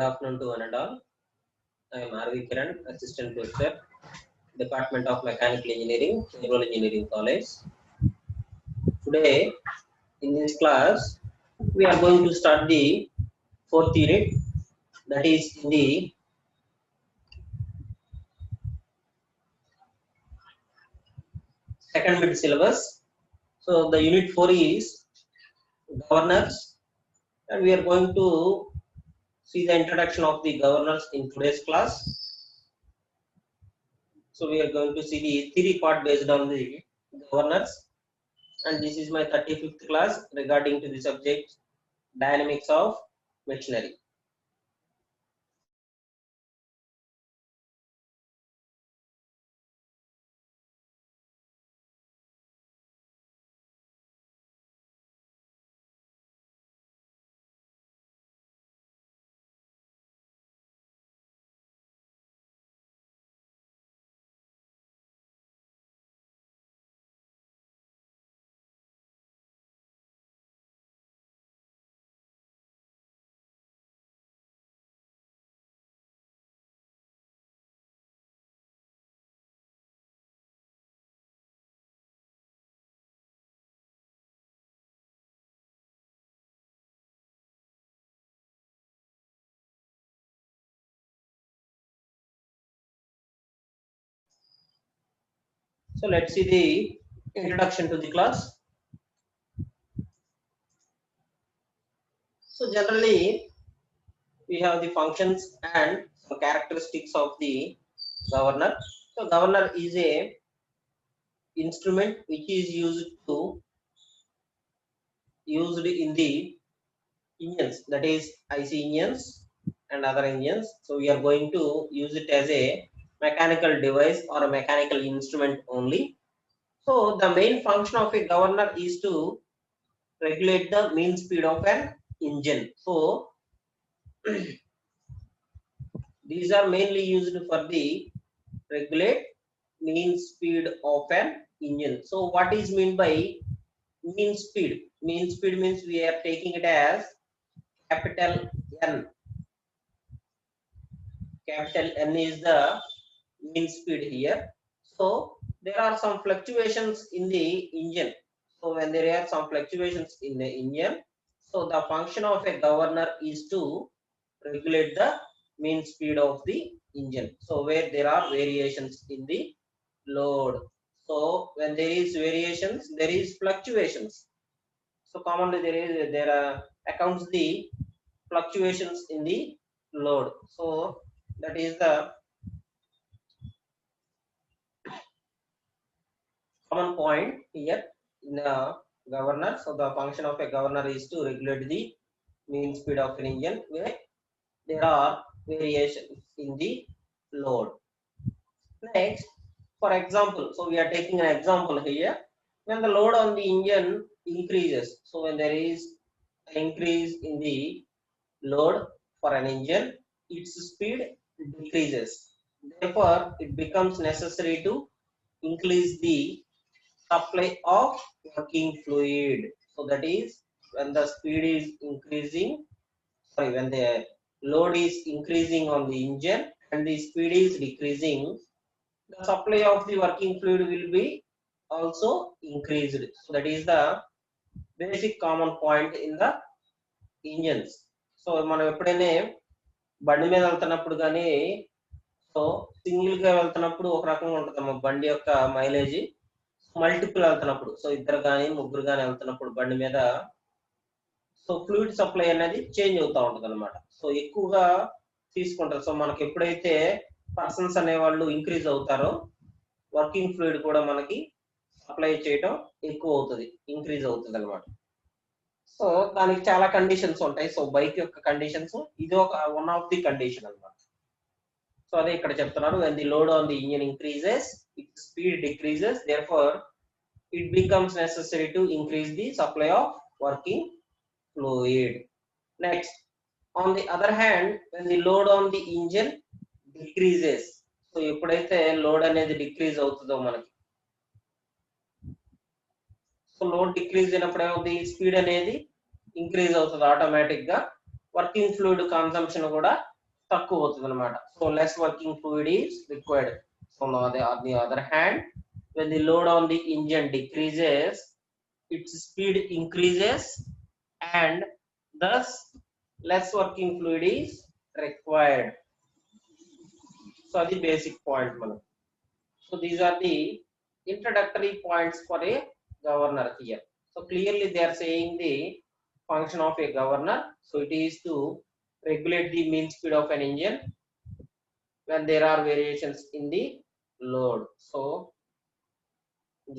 Good afternoon to one and all. I am R.V. Kiran, Assistant Professor, Department of Mechanical Engineering, Civil Engineering College. Today, in this class, we are going to start the fourth unit, that is in the second mid syllabus. So, the unit 4 is governors, and we are going to see the introduction of the governors in today's class. So, we are going to see the theory part based on the governors. And this is my 35th class regarding to the subject dynamics of machinery. So let's see the introduction to the class. So generally we have the functions and some characteristics of the governor. So governor is a instrument which is used in the engines, that is IC engines and other engines. So we are going to use it as a mechanical device or a mechanical instrument only. So the main function of a governor is to regulate the mean speed of an engine. So these are mainly used for the regulate mean speed of an engine. So what is mean by mean speed? Mean speed means we are taking it as capital N. Capital N is the mean speed here. So there are some fluctuations in the engine. So when there are some fluctuations in the engine, so the function of a governor is to regulate the mean speed of the engine. So where there are variations in the load. So when there is variations, there is fluctuations. So commonly there are accounts the fluctuations in the load. So that is the common point here in the governor. So the function of a governor is to regulate the mean speed of an engine where there are variations in the load. Next, for example, so we are taking an example here. When the load on the engine increases, so when there is an increase in the load for an engine, its speed decreases. Therefore, it becomes necessary to increase the supply of working fluid. So that is when the speed is increasing, when the load is increasing on the engine and the speed is decreasing, the supply of the working fluid will be also increased. So that is the basic common point in the engines. So మనం ఎప్పుడైనా బండి మీద వెళ్తున్నప్పుడు కానీ so single గా వెళ్తున్నప్పుడు ఒక రకంగా ఉంటుంది బండి యొక్క మైలేజ్, మల్టిపుల్ వెళ్తున్నప్పుడు సో ఇద్దరు కానీ ముగ్గురు కానీ వెళ్తున్నప్పుడు బండి మీద సో ఫ్లూయిడ్ సప్లై అనేది చేంజ్ అవుతూ ఉంటుంది అనమాట. సో ఎక్కువగా తీసుకుంటారు. సో మనకి ఎప్పుడైతే పర్సన్స్ అనేవాళ్ళు ఇంక్రీజ్ అవుతారో వర్కింగ్ ఫ్లూయిడ్ కూడా మనకి సప్లై చేయడం ఎక్కువ అవుతుంది, ఇంక్రీజ్ అవుతుంది అనమాట. సో దానికి చాలా కండిషన్స్ ఉంటాయి. సో బైక్ యొక్క కండిషన్స్ ఇది ఒక వన్ ఆఫ్ ది కండిషన్ అనమాట. సో అదే ఇక్కడ చెప్తున్నారు, when the load on the engine increases, its speed decreases, therefore it becomes necessary to increase the supply of working fluid. Next, on the other hand, when the load on the engine decreases, so ఎప్పుడైతే load అనేది decrease అవుతుందో మనకి, so load decrease అయినప్పుడు ఏమవుతుంది, speed అనేది increase అవుతుంది automatic గా, working fluid consumption కూడా తక్కువ అవుతుంది అనమాట. So less working fluid is required. So on the other hand, when the load on the engine decreases, its speed increases and thus less working fluid is required. So the basic point మనం. So these are the introductory points for a governor here. So clearly they are saying the function of a governor. So it is to regulate the mean speed of an engine when there are variations in the load. So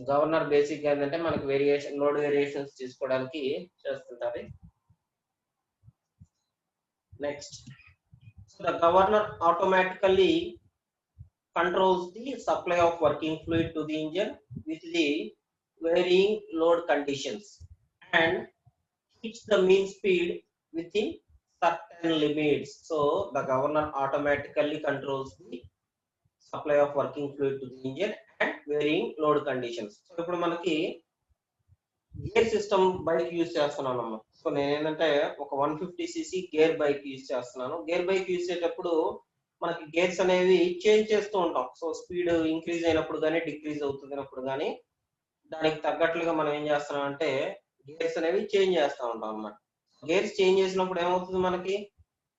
governor basic ఏంటంటే మనకి variation load variations తీసుకోవడానికి చేస్తుంటది. Next, so the governor automatically controls the supply of working fluid to the engine with the varying load conditions and keeps the mean speed within certain limits. So the governor automatically controls the supply of working fluid to the engine and varying load conditions. So ఇప్పుడు మనకి gear system bike use చేస్తున్నాను అమ్మా. So నేను ఏంటంటే ఒక 150cc gear bike use చేస్తున్నాను. Gear bike use చేసేటప్పుడు మనకి గేర్స్ అనేవి చేంజ్ చేస్తూ ఉంటాం. సో స్పీడ్ ఇంక్రీజ్ అయినప్పుడు కానీ డిక్రీజ్ అవుతున్నప్పుడు కానీ దానికి తగ్గట్లుగా మనం ఏం చేస్తున్నాం అంటే గేర్స్ అనేవి చేంజ్ చేస్తూ ఉంటాం అన్నమాట. గేర్స్ చేంజ్ చేసినప్పుడు ఏమవుతుంది, మనకి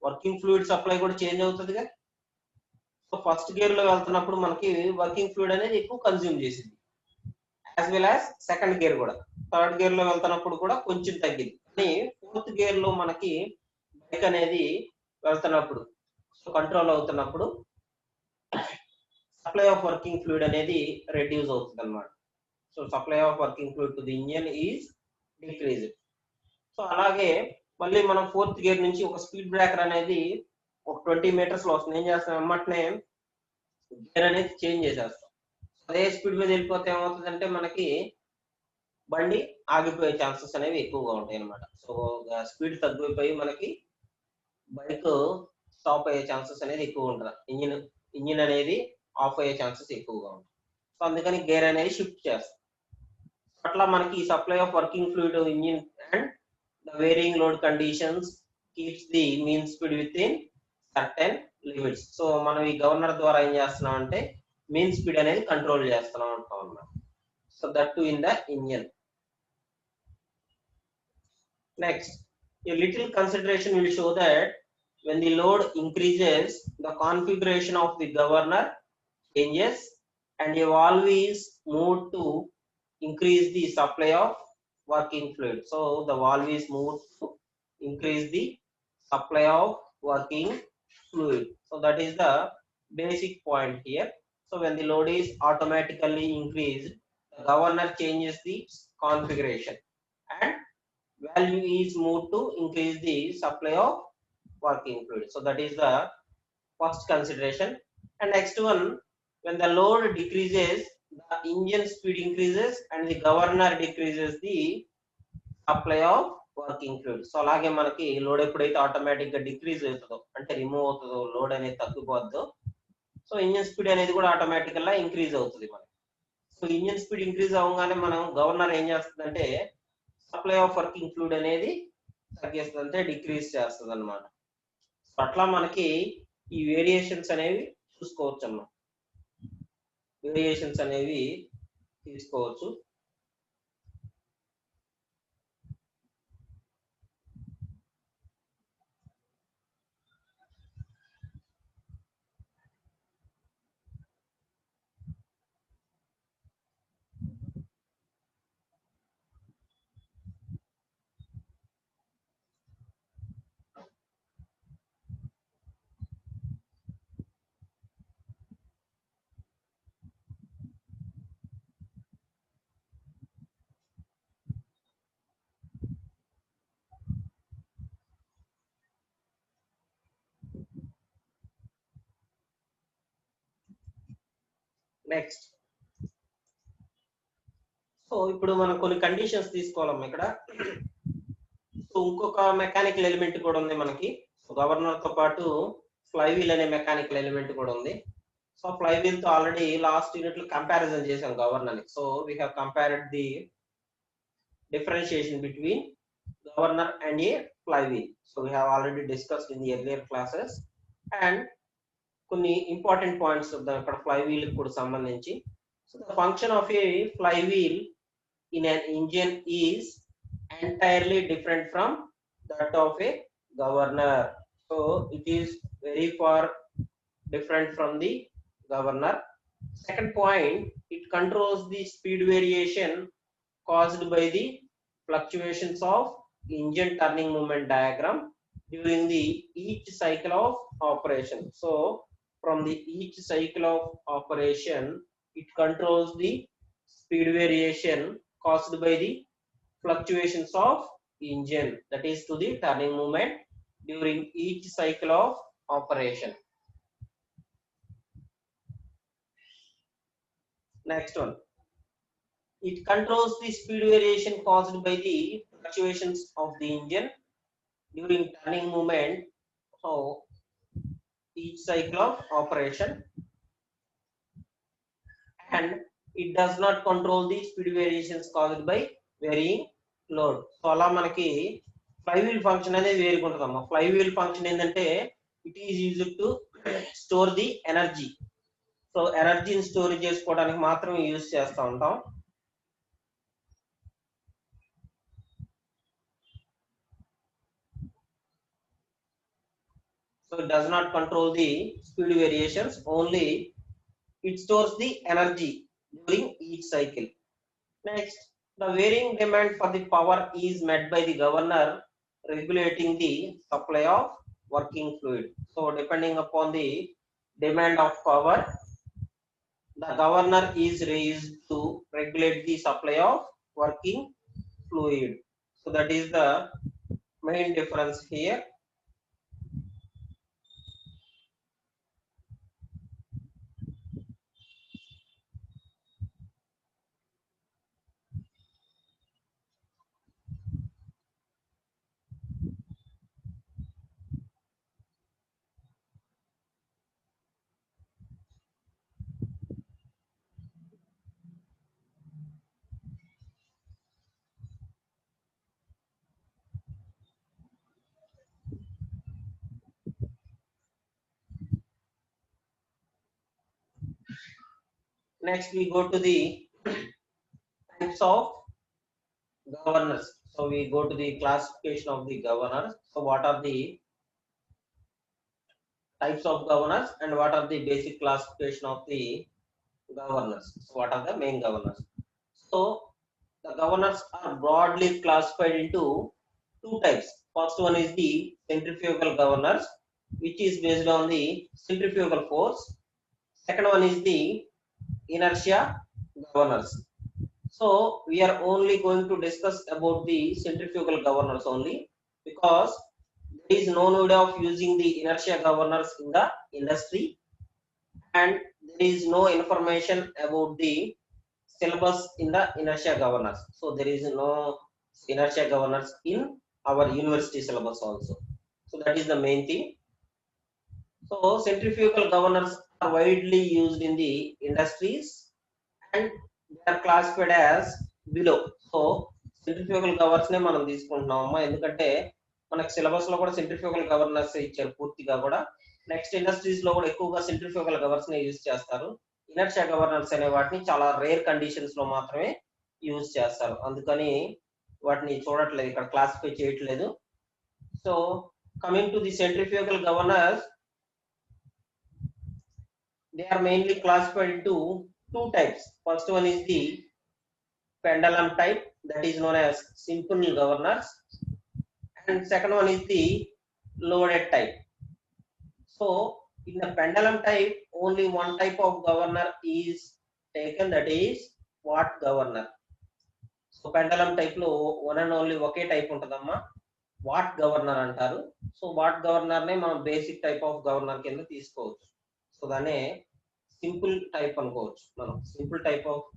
వర్కింగ్ ఫ్లూయిడ్ సప్లై కూడా చేంజ్ అవుతుందిగా. సో ఫస్ట్ గేర్ లో వెళ్తున్నప్పుడు మనకి వర్కింగ్ ఫ్లూయిడ్ అనేది ఎక్కువ కన్జ్యూమ్ చేసింది, as well as second gear కూడా. థర్డ్ గేర్ లో వెళ్తున్నప్పుడు కూడా కొంచెం తగ్గింది. కానీ ఫోర్త్ గేర్ లో మనకి బైక్ అనేది వెళ్తున్నప్పుడు, సో కంట్రోల్ అవుతున్నప్పుడు సప్లై ఆఫ్ వర్కింగ్ ఫ్లూయిడ్ అనేది రెడ్యూస్ అవుతుంది అనమాట. So supply of working fluid to the engine is decrease. So అలాగే మళ్ళీ మనం ఫోర్త్ గేర్ నుంచి ఒక స్పీడ్ బ్రేకర్ అనేది ఒక 20 meters లో వస్తుంది. ఏం చేస్తాం, వెంటనే గేర్ అనేది చేంజ్ చేసేస్తాం. అదే స్పీడ్ మీద వెళ్ళిపోతే ఏమవుతుందంటే మనకి బండి ఆగిపోయే ఛాన్సెస్ అనేవి ఎక్కువగా ఉంటాయి అనమాట. సో స్పీడ్ తగ్గిపోయి మనకి బైక్ స్టాప్ అయ్యే ఛాన్సెస్ అనేది ఎక్కువ ఉంటుంది. ఇంజిన్ అనేది ఆఫ్ అయ్యే ఛాన్సెస్ ఎక్కువగా ఉంటాయి. సో అందుకని గేర్ అనేది షిఫ్ట్ చేస్తాం. అట్లా మనకి supply of working fluid engine and the varying load conditions keeps the mean speed with in certain limits. So మనం ఈ గవర్నర్ ద్వారా ఏం చేస్తున్నాం అంటే మీన్ స్పీడ్ అనేది కంట్రోల్ చేస్తున్నాం అంటాం అన్నమాట. So that to in the engine. Next, a little consideration will show that when the load increases, the configuration of the governor changes and a valve is moved to increase the supply of working fluid. So the valve is moved to increase the supply of working fluid. So that is the basic point here. So when the load is automatically increased, the governor changes the configuration and value is moved to increase the supply of working fluid. So that is the first consideration. And next one, when the load decreases, the engine speed increases and the governor decreases the supply of working fluid. So అలాగే మనకి load ఎప్పుడైతే automatic గా decrease అవుతుందో అంటే remove అవుతుందో, load అనేది తగ్గిపోద్దో, so engine speed అనేది కూడా ఆటోమేటిక్ గా ఇంక్రీజ్ అవుతుంది మనకి. సో ఇంజిన్ స్పీడ్ ఇంక్రీజ్ అవ్వగానే మనం గవర్నర్ ఏం చేస్తుందంటే సప్లై ఆఫ్ వర్కింగ్ ఫ్లూయిడ్ అనేది తగ్గిస్తుంది, అంటే డిక్రీజ్ చేస్తుంది అనమాట. సో అట్లా మనకి ఈ వేరియేషన్స్ అనేవి చూసుకోవచ్చు అన్నమాట. వేరియేషన్స్ అనేవి తీసుకోవచ్చు. నెక్స్ట్, సో ఇప్పుడు మనం కొన్ని కండిషన్స్ తీసుకోవాలమ్మా ఇక్కడ. సో ఇంకొక మెకానికల్ ఎలిమెంట్ కూడా ఉంది మనకి. సో గవర్నర్ తో పాటు ఫ్లైవీల్ అనే మెకానికల్ ఎలిమెంట్ కూడా ఉంది. సో ఫ్లైవీల్ తో ఆల్రెడీ లాస్ట్ యూనిట్ లో కంపారిజన్ చేసాం గవర్నర్ ని. So we have compared the differentiation between governor and a flywheel. So we have already discussed in the earlier classes. And కొన్ని important points చూద్దాం ఇక్కడ flywheel కూడా సంబంధించి. So the function of a flywheel in an engine is entirely different from that of a governor. So it is very far different from the governor. Second point, it controls the speed variation caused by the fluctuations of engine turning moment diagram during the each cycle of operation. So from the each cycle of operation, it controls the speed variation caused by the fluctuations of engine, that is to the turning moment during each cycle of operation. Next one, it controls the speed variation caused by the fluctuations of the engine during turning moment of each cycle of operation, and it does not control the speed variations caused by varying load. So అలా మనకి fly wheel function అనేది వేరుగా ఉంటుందమ్మా. Fly wheel function ఏంటంటే it is used to store the energy. So ఎనర్జీని store చేసుకోవడానికి మాత్రం use చేస్తూ ఉంటాం. So it does not control the speed variations, only it stores the energy during each cycle. Next, the varying demand for the power is met by the governor regulating the supply of working fluid. So depending upon the demand of power, the governor is raised to regulate the supply of working fluid. So that is the main difference here. Next we go to the types of governors. So we go to the classification of the governors. So what are the types of governors and what are the basic classification of the governors? So what are the main governors? So the governors are broadly classified into two types. First one is the centrifugal governors, which is based on the centrifugal force. Second one is the inertia governors. So we are only going to discuss about the centrifugal governors only, because there is no need of using the inertia governors in the industry, and there is no information about the syllabus in the inertia governors. So there is no inertia governors in our university syllabus also. So that is the main thing. So centrifugal governors are widely used in the industries and they are classified as below. So centrifugal governors నే మనం తీసుకుంటున్నామమ్మా, ఎందుకంటే మనకి syllabus లో కూడా centrifugal governors ఇచ్చారు పూర్తిగా కూడా. Next industries లో కూడా ఎక్కువగా సెంట్రిఫ్యూగల్ గవర్నర్స్ నే యూజ్ చేస్తారు. ఇనర్షియా గవర్నర్స్ అనే వాటిని చాలా రేర్ కండిషన్స్ లో మాత్రమే యూజ్ చేస్తారు, అందుకని వాటిని చూడట్లేదు, ఇక్కడ క్లాసిఫై చేయట్లేదు. So coming to the centrifugal governors, they are mainly classified into two types. First one is the pendulum type, that is known as simple governors, and second one is the loaded type. So in the pendulum type, only one type of governor is taken, that is watt governor. So pendulum type లో one and only okay type ఉంటుందమ్మా, what governor అంటారు. So what governor నే మనం basic type of governor కింద తీసుకోవచ్చు. So దాన్ని simple type అనుకోవచ్చు. మనం సింపుల్ టైప్ ఆఫ్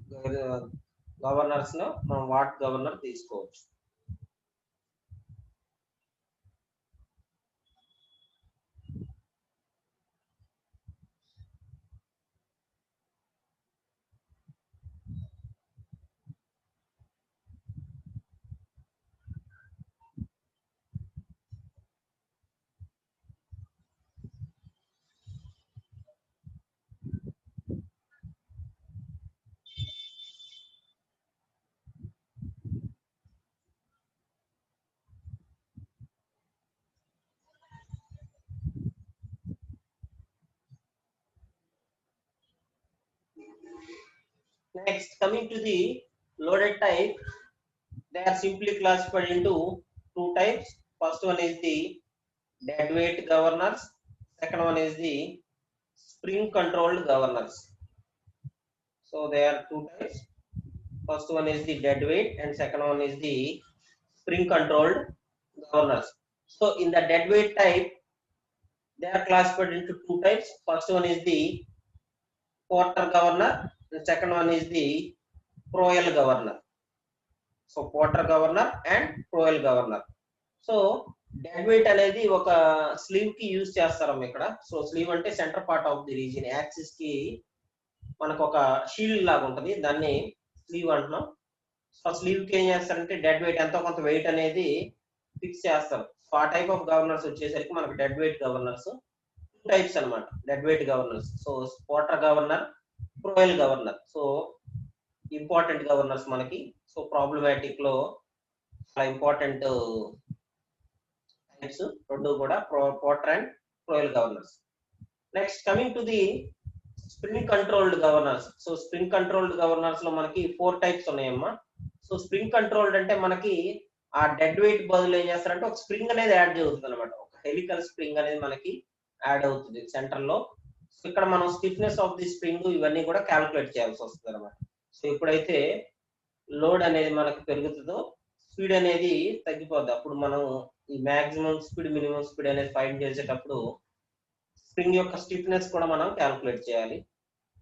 గవర్నర్స్ లో మనం వాట్ గవర్నర్ తీసుకోవచ్చు. Next, coming to the loaded type, they are simply classified into two types. First one is the dead weight governors. Second one is the spring controlled governors. So there are two types. First one is the dead weight and second one is the spring controlled governors. So in the dead weight type, they are classified into two types. First one is the porter governor. The second one is the proel governor. So porter governor and proel governor. So dead weight అనేది ఒక sleeve కి use చేస్తాం ఇక్కడ. So sleeve అంటే centre part of the region, axis కి మనకు ఒక shield లాగా ఉంటుంది, దాన్ని స్లీవ్ అంటున్నాం. సో స్లీవ్ కి ఏం చేస్తారంటే డెడ్ వెయిట్ ఎంతో కొంత వెయిట్ అనేది ఫిక్స్ చేస్తారు. సో ఆ టైప్ ఆఫ్ గవర్నర్స్ వచ్చేసరికి మనకు dead weight governors two types అనమాట. Dead weight governors, so Porter governor, Proell governor. So important governors మనకి. సో ప్రాబ్లమాటిక్ లో చాలా ఇంపార్టెంట్ టైప్స్ రెండు కూడా, Porter and Proell governors. Next coming to the spring controlled governors. So spring controlled governors లో మనకి 4 types ఉన్నాయమ్మా. So spring controlled అంటే మనకి ఆ డెడ్ వెయిట్ బదులు ఏం చేస్తారంటే ఒక స్ప్రింగ్ అనేది యాడ్ అవుతుంది అనమాట. ఒక హెలికల్ స్ప్రింగ్ అనేది మనకి యాడ్ అవుతుంది సెంటర్ లో. సో ఇక్కడ మనం స్టిఫ్నెస్ ఆఫ్ ది స్ప్రింగ్ ఇవన్నీ కూడా క్యాలిక్యులేట్ చేయాల్సి వస్తుంది అనమాట. సో ఎప్పుడైతే లోడ్ అనేది మనకు పెరుగుతుందో స్పీడ్ అనేది తగ్గిపోద్ది. అప్పుడు మనం ఈ మాక్సిమం స్పీడ్, మినిమం స్పీడ్ అనేది ఫైండ్ చేసేటప్పుడు స్ప్రింగ్ యొక్క స్టిఫ్నెస్ కూడా మనం క్యాలిక్యులేట్ చేయాలి.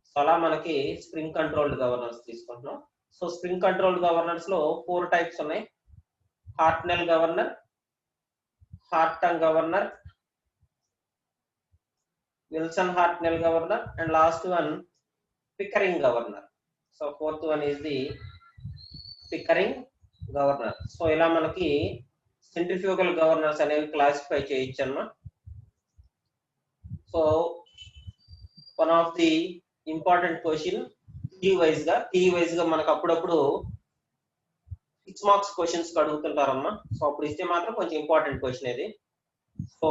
సో అలా మనకి స్ప్రింగ్ కంట్రోల్డ్ గవర్నర్స్ తీసుకుంటున్నాం. సో స్ప్రింగ్ కంట్రోల్డ్ గవర్నర్స్ లో 4 టైప్స్ ఉన్నాయి. Hartnell governor, Hartung governor, Wilson Hartnell governor and last one Pickering governor. So fourth one is the Pickering governor. So ఇలా మనకి సెంట్రిఫ్యూగల్ గవర్నర్స్ అనేవి classify చేయొచ్చు అన్నమాట. So one of the important question theory wise గా మనకు అప్పుడప్పుడు 6 marks questions అడుగుతుంటారమ్మా. So అప్పుడు ఇస్తే మాత్రం కొంచెం ఇంపార్టెంట్ క్వశ్చన్ ఇది. సో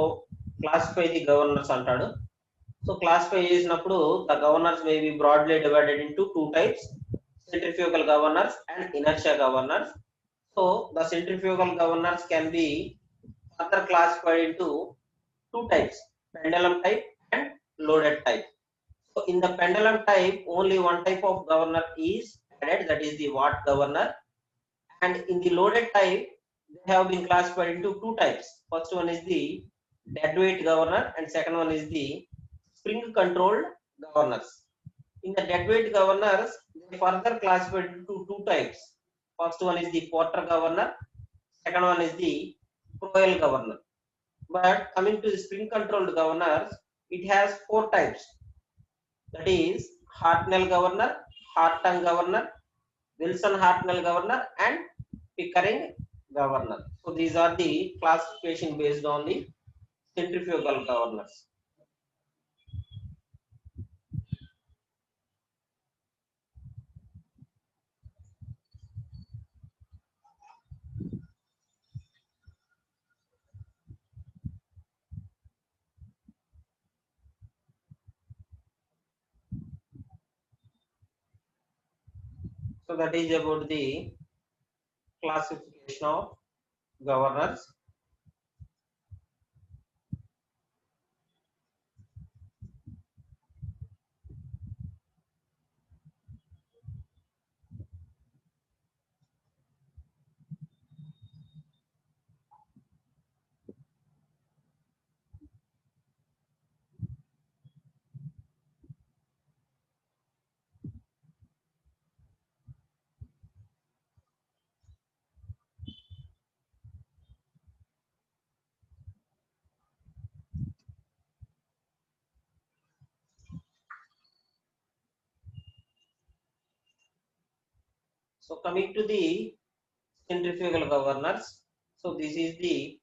క్లాసిఫై ది గవర్నర్స్ అంటాడు. సో క్లాసిఫై చేసినప్పుడు the governors may be broadly divided into 2 types, centrifugal governors and inertia governors. So the centrifugal governors can be further classified into 2 types, pendulum type and loaded type. So in the pendulum type, only one type of governor is added, that is the watt governor. And in the loaded type, they have been classified into 2 types. First one is the dead weight governor and second one is the spring controlled governors. In the dead weight governors, they further classified into 2 types. First one is the porter governor, second one is the proel governor. But coming to the spring controlled governors, it has 4 types. That is Hartnell governor, Hartung governor, Wilson Hartnell governor and Pickering governor. So these are the classification based on the centrifugal governors. So that is about the classification of governors. So coming to the centrifugal governors, so this is the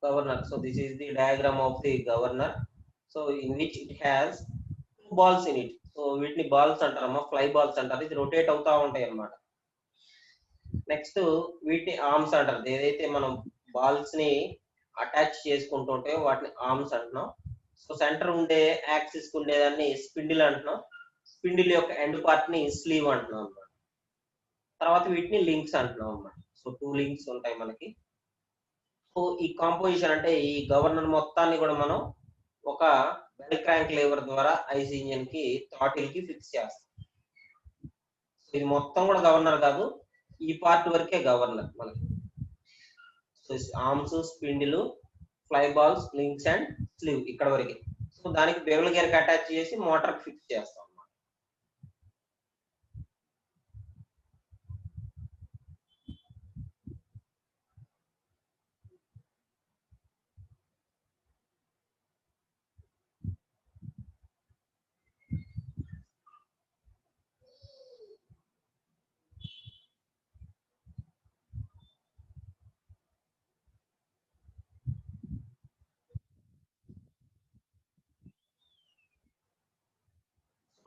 governor. So this is the diagram of the governor. So in which it has 2 balls in it. So వీటిని balls అంటారమ్మా, fly balls అంటారు. ఇది rotate అవుతా ఉంటాయి అన్నమాట. Next వీటిని arms అంటారు. ఏదైతే మనం బాల్స్ ని అటాచ్ చేసుకుంటూ ఉంటాయో వాటిని ఆర్మ్స్ అంటున్నాం. సో సెంటర్ ఉండే యాక్సిస్ ఉండేదాన్ని స్పిండిల్ అంటున్నాం. స్పిండిల్ యొక్క ఎండ్ పార్ట్ ని స్లీవ్ అంటున్నాం అన్నమాట. తర్వాత వీటిని లింక్స్ అంటున్నాం అన్నమాట. సో 2 లింక్స్ ఉంటాయి మనకి. సో ఈ కాంపోజిషన్ అంటే ఈ గవర్నర్ మొత్తాన్ని కూడా మనం ఒక బెల్ క్రాంక్ లీవర్ ద్వారా ఐసీ ఇంజిన్ కి థ్రాటిల్ కి ఫిక్స్ చేస్తాం. ఇది మొత్తం కూడా గవర్నర్ కాదు, ఈ పార్ట్ వరకే గవర్నర్ మనకి. So arms, spindle, fly balls, links and slew ఇక్కడ వరకే. సో దానికి బెవెల్ గేర్ కి అటాచ్ చేసి మోటార్ కి ఫిక్స్ చేస్తాం.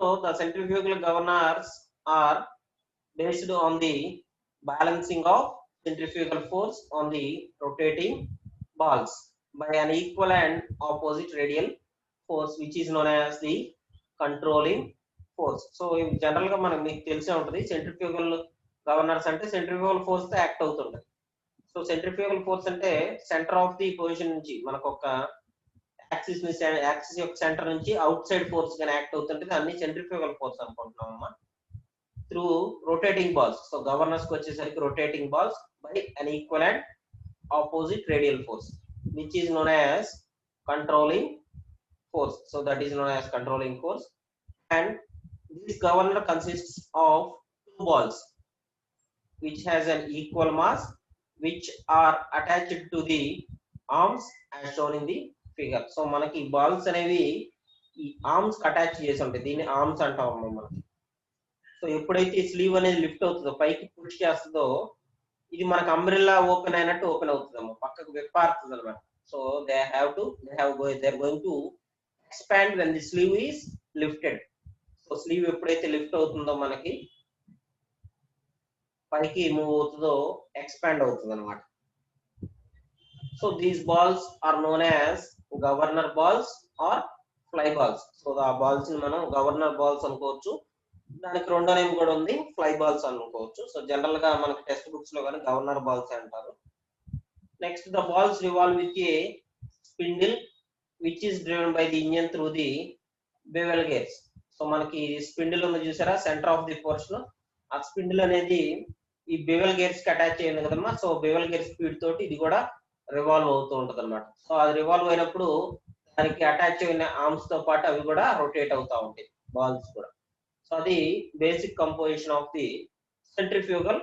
So the centrifugal governors are based on the balancing of centrifugal force on the rotating balls by an equal and opposite radial force, which is known as the controlling force. So in general గా మనకు మీకు తెలిసే ఉంటుంది, centrifugal governors అంటే centrifugal force తో act అవుతుంటాయి. So centrifugal force అంటే centre of the position నుంచి మనకు ఒక యాక్సిస్ యొక్క సెంటర్ నుంచి అవుట్ సైడ్ ఫోర్స్ గా యాక్ట్ అవుతుంటే దాన్ని సెంట్రిఫ్యూగల్ ఫోర్స్ అనుకుంటున్నాం అమ్మా. Through rotating balls, so governors కి వచ్చేసరికి rotating balls by an equal and opposite radial force, which is known as controlling force. So that is known as controlling force. And this governor consists of 2 balls which has an equal mass, which are attached to the arms as shown in the figure. So మనకి balls అనేవి ఈ arms కి attach చేసి ఉంటాయి, దీన్ని arms అంటాం మనం. So ఎప్పుడైతే స్లీవ్ అనేది లిఫ్ట్ అవుతుందో, పైకి పుష్ చేస్తుందో, ఇది మనకు అంబ్రెల్లా ఓపెన్ అయినట్టు ఓపెన్ అవుతుందమ్మా, పక్కకు వెప్పారుతుంది అనమాట. So they are going to expand when the sleeve is lifted. So sleeve ఎప్పుడైతే లిఫ్ట్ అవుతుందో మనకి పైకి మూవ్ అవుతుందో ఎక్స్పాండ్ అవుతుంది అనమాట. So these balls are known as governor balls or fly balls. So ఆ బాల్స్ ని మనం గవర్నర్ బాల్స్ అనుకోవచ్చు, దానికి రెండో నేమ్ కూడా ఉంది, ఫ్లై బాల్స్ అనుకోవచ్చు. సో జనరల్ గా మనకి టెక్స్ట్ బుక్స్ లో కానీ గవర్నర్ బాల్స్ అంటారు. Next the balls revolve with a spindle which is driven by the engine through the bevel gears. So మనకి స్పిండిల్ ఉంది చూసారా, సెంటర్ ఆఫ్ ది పోర్షన్, ఆ స్పిండిల్ అనేది ఈ బెవెల్ గేర్స్ కి అటాచ్ అయ్యింది కదమ్మా. సో బెవెల్ గేర్ స్పీడ్ తోటి ఇది కూడా రివాల్వ్ అవుతూ ఉంటది అనమాట. సో అది రివాల్వ్ అయినప్పుడు దానికి అటాచ్ అయిన ఆర్మ్స్ తో పాటు అవి కూడా రొటేట్ అవుతా ఉంటాయి, బాల్స్ కూడా. సో అది basic composition of the centrifugal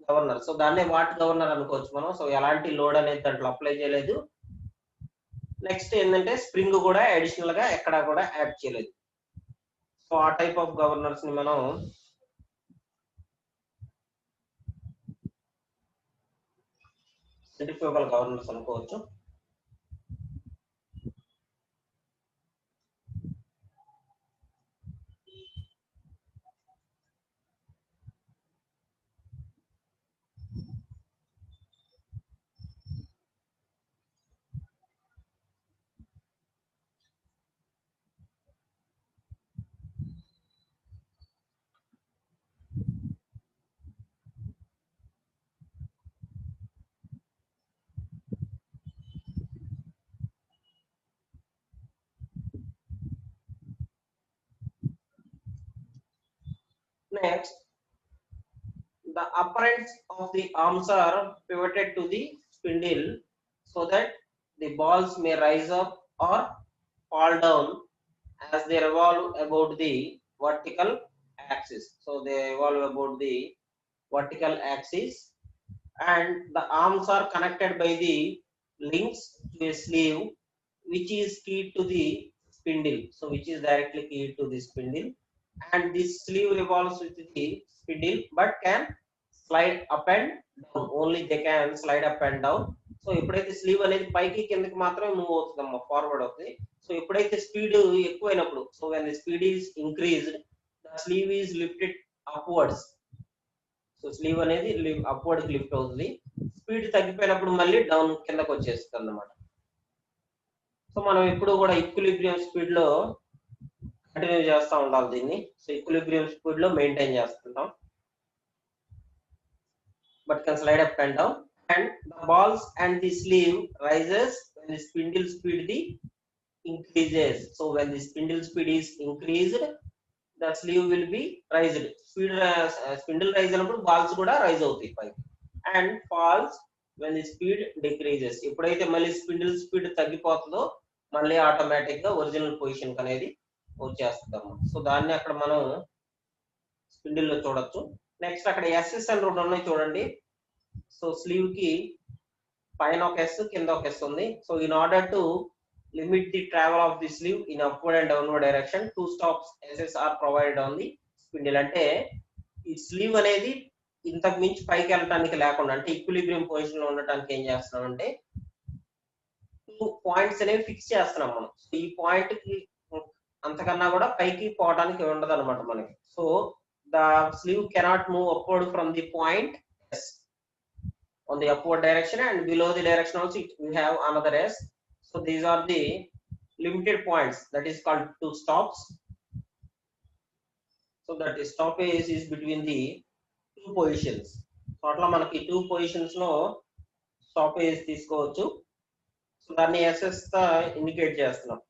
governor. So దాన్నే వాట్ గవర్నర్ అనుకోవచ్చు మనం. సో ఎలాంటి లోడ్ అనేది దాంట్లో అప్లై చేయలేదు. నెక్స్ట్ ఏంటంటే స్ప్రింగ్ కూడా అడిషనల్ గా ఎక్కడా కూడా యాడ్ చేయలేదు. సో ఆ టైప్ ఆఫ్ గవర్నర్స్ ని మనం సెంట్రిఫ్యూగల్ గవర్నర్స్ అనుకోవచ్చు. Next, the upper ends of the arms are pivoted to the spindle so that the balls may rise up or fall down as they revolve about the vertical axis. So they revolve about the vertical axis, and the arms are connected by the links to a sleeve which is keyed to the spindle. So which is directly keyed to the spindle, and this sleeve revolves with the spindle but can slide up and down. Only they can slide up and down. So ఎప్పుడైతే slew అనేది పైకి కిందకి మాత్రమే move అవుతుందమ్మా, forward అవుతుంది. So ఎప్పుడైతే speed ఎక్కువైనప్పుడు, so when the speed is increased the slew is lifted upwards. So slew అనేది అప్వర్డ్ కి లిఫ్ట్ అవుతుంది. స్పీడ్ తగ్గిపోయినప్పుడు మళ్ళీ డౌన్ కిందకి వచ్చేస్తుంది అన్నమాట. సో మనం ఎప్పుడు కూడా ఈక్విలిబ్రియం స్పీడ్ లో కంటిన్యూ చేస్తూ ఉండాలి దీన్ని. సో ఈక్విలిబ్రియం స్పీడ్ లో మెయింటైన్ చేస్తుంటాం. But can slide up and down, and the balls and the sleeve rises when the spindle speed the increases. So when the spindle speed is increased, the sleeve will be raised. Spindle rise అయినప్పుడు balls కూడా rise అవుతాయి పైకి, and falls when the speed decreases. ఎప్పుడైతే మళ్ళీ spindle speed తగ్గిపోతుందో మళ్ళీ automatic గా original position అనేది వచ్చేస్తాము. సో దాన్ని అక్కడ మనం స్పిండిల్ లో చూడొచ్చు. నెక్స్ట్ అక్కడ ఎస్ఎస్ అని రెండు ఉన్నాయి చూడండి. సో స్లీవ్ కి పైన ఒక ఎస్ కింద ఒక ఎస్ ఉంది. So in order to limit the travel of the sleeve in upward and downward direction, 2 stops S S are provided on the spindle. అంటే ఈ స్లీవ్ అనేది ఇంతకు మించి పైకి వెళ్ళడానికి లేకుండా, అంటే ఈక్విలిబ్రియం పొజిషన్ లో ఉండటానికి ఏం చేస్తున్నాం అంటే 2 పాయింట్స్ అనేవి ఫిక్స్ చేస్తున్నాం మనం. సో ఈ పాయింట్ కి అంతకన్నా కూడా పైకి పోవడానికి ఉండదు అనమాట మనకి. So the sleeve cannot move upward from the point S on the upward direction, and below the direction also we have another s. So these are the limited points, that is called 2 stops. So that is stoppage is between the 2 positions. So atla manaki 2 positions lo stoppage తీసుకోవచ్చు. So దాన్ని ss తో indicate చేస్తున్నాం.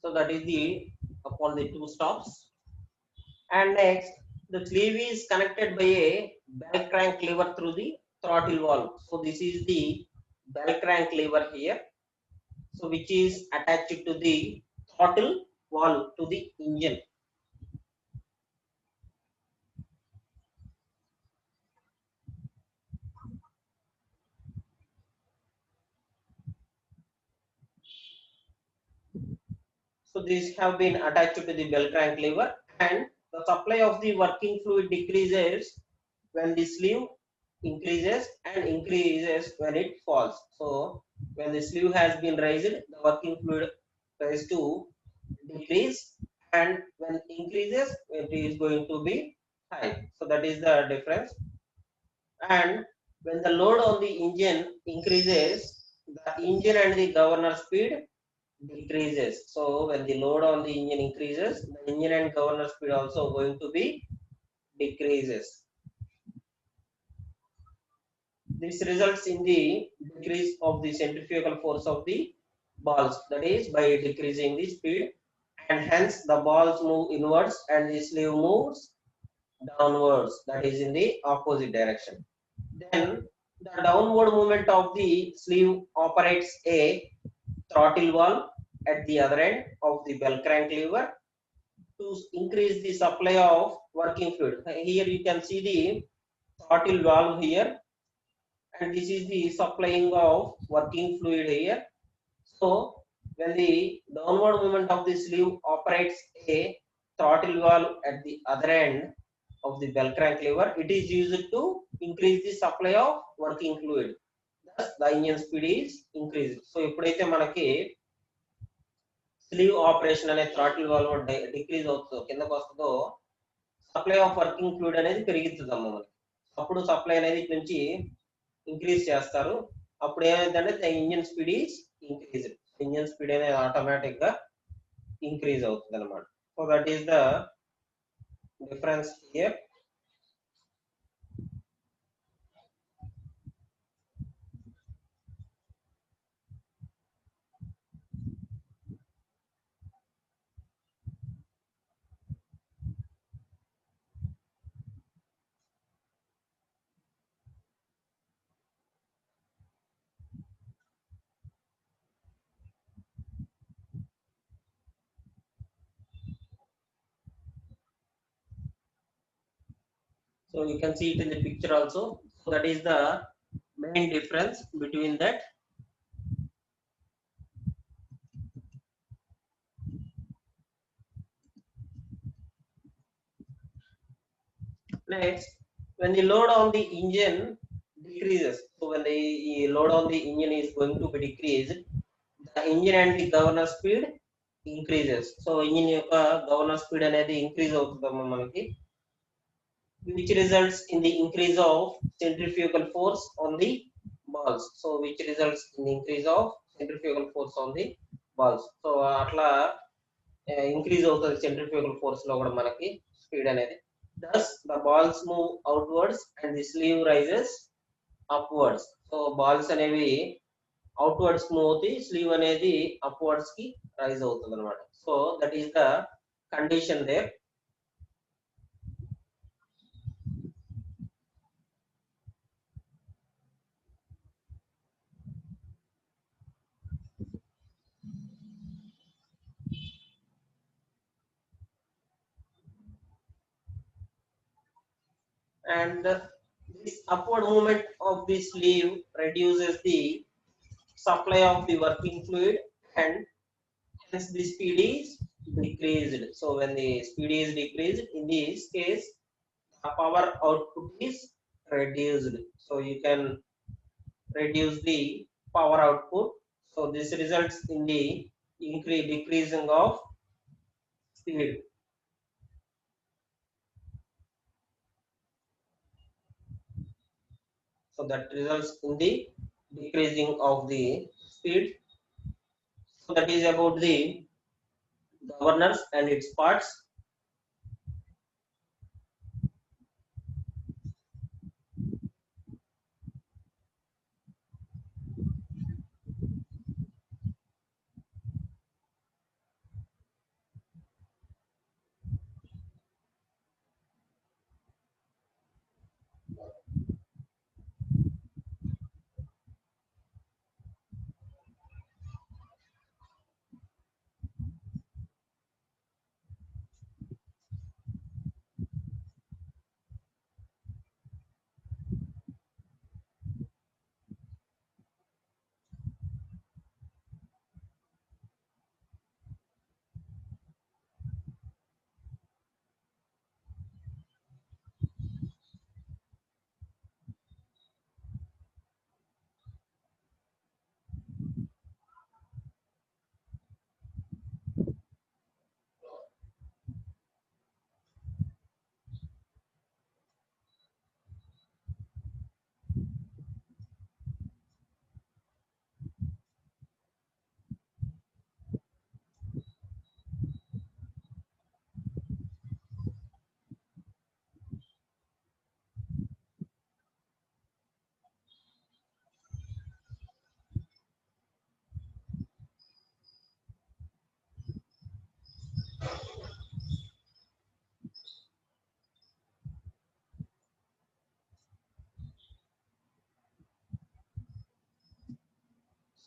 So that is the upon the 2 stops. And next, the sleeve is connected by a bell crank lever through the throttle valve. So this is the bell crank lever here, so which is attached to the throttle valve to the engine. So these have been attached to the bell crank lever, and the supply of the working fluid decreases when the sleeve increases and increases when it falls. So when the sleeve has been raised, the working fluid is to decrease, and when increases it is going to be high. So that is the difference. And when the load on the engine increases, the engine and the governor speed decreases. So when the load on the engine increases, the engine and governor speed also going to be decreases. This results in the decrease of the centrifugal force of the balls, that is by decreasing the speed, and hence the balls move inwards and the sleeve moves downwards, that is in the opposite direction. Then the downward movement of the sleeve operates a throttle valve at the other end of the bell crank lever to increase the supply of working fluid. Here you can see the throttle valve here, and this is the supplying of working fluid here. So when the downward movement of the sleeve operates a throttle valve at the other end of the bell crank lever, it is used to increase the supply of working fluid. Thus the engine speed is increased. So ఎప్పుడైతే మనకి slew operation అనే throttle valve decrease అవుతుందో, కిందకు వస్తుందో, supply of working fluid అనేది పెరుగుతుంది అమ్మ మనకి. అప్పుడు సప్లై అనేది ఇటు నుంచి ఇంక్రీజ్ చేస్తారు. అప్పుడు ఏమైందంటే engine speed is increase. Engine speed అనేది ఆటోమేటిక్ గా ఇంక్రీజ్ అవుతుంది అనమాట. So that is the difference here. So you can see it in the picture also. So that is the main difference between that. Next, when the load on the engine decreases, so when the load on the engine is going to be decreased, the engine and the governor speed increases. So engine యొక్క governor speed అనేది increase అవుతుందమ్మా మనకి, which results in the increase of centrifugal force on the balls. So which results in the increase of centrifugal force on the balls. So అట్లా increase అవుతుంది centrifugal force లో కూడా మనకి speed అనేది. Thus the balls move outwards and the sleeve rises upwards. So balls అనేవి outwards move అవుతాయి, sleeve అనేది upwards కి రైజ్ అవుతుంది అనమాట. So that is the condition there. And this upward movement of the sleeve reduces the supply of the working fluid and hence the speed is decreased. So when the speed is decreased, in this case the power output is reduced. So you can reduce the power output. So this results in the decreasing of speed. So that results in the decreasing of the speed. So that is about the governors and its parts.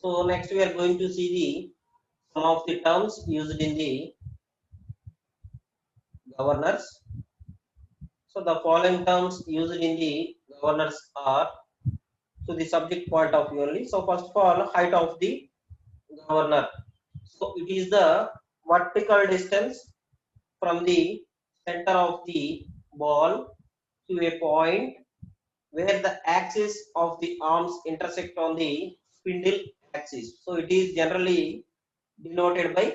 So next we are going to see the some of the terms used in the governors. So the following terms used in the governors are, so the subject point of view only. So first of all, height of the governor. So it is the vertical distance from the center of the ball to a point where the axis of the arms intersect on the spindle axis. So it is generally denoted by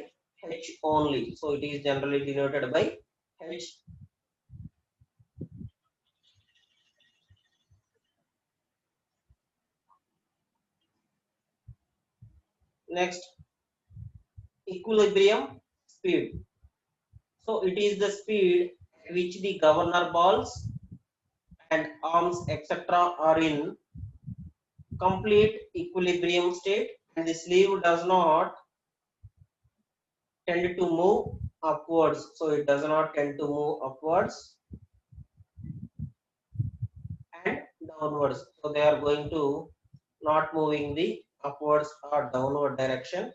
H only. So it is generally denoted by H. Next, equilibrium speed. So it is the speed at which the governor balls and arms etc. are in complete equilibrium state and the sleeve does not tend to move upwards. So it does not tend to move upwards and downwards. So they are going to not moving the upwards or downward direction.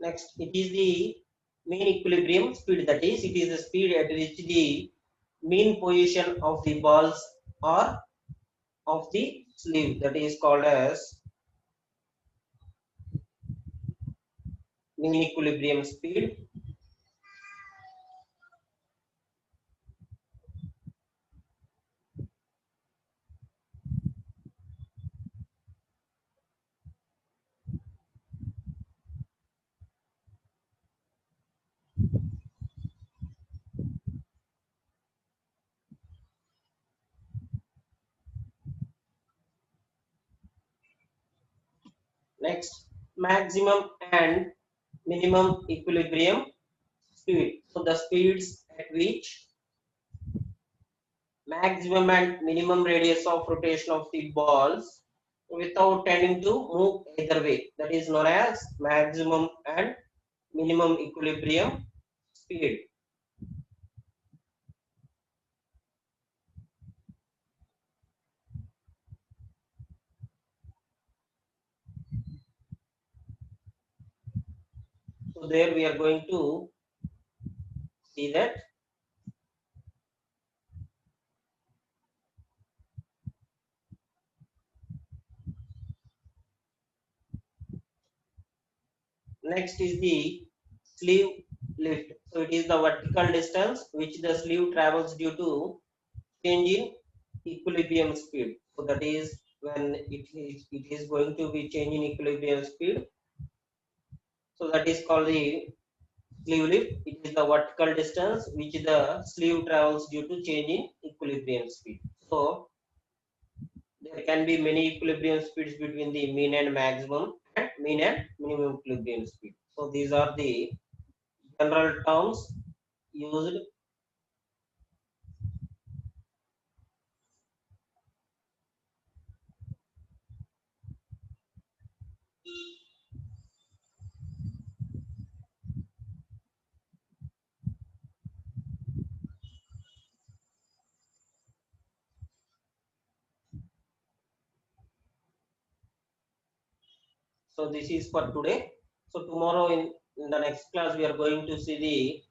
Next, it is the mean equilibrium speed, that is, it is the speed at which the mean position of the balls or of the sleeve, that is called as mean equilibrium speed. Next, maximum and minimum equilibrium speed. So the speeds at which maximum and minimum radius of rotation of the balls without tending to move either way, that is known as maximum and minimum equilibrium speed. So there we are going to see that. Next is the sleeve lift. So it is the vertical distance which the sleeve travels due to change in equilibrium speed. So that is when it is going to be change in equilibrium speed. So that is called the sleeve lift. It is the vertical distance which the sleeve travels due to change in equilibrium speed. So there can be many equilibrium speeds between the mean and maximum and mean and minimum equilibrium speed. So these are the general terms used. So this is for today. So tomorrow in the next class we are going to see the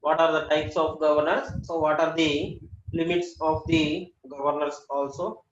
what are the types of governors. So what are the limits of the governors also.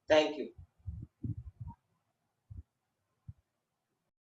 Thank you.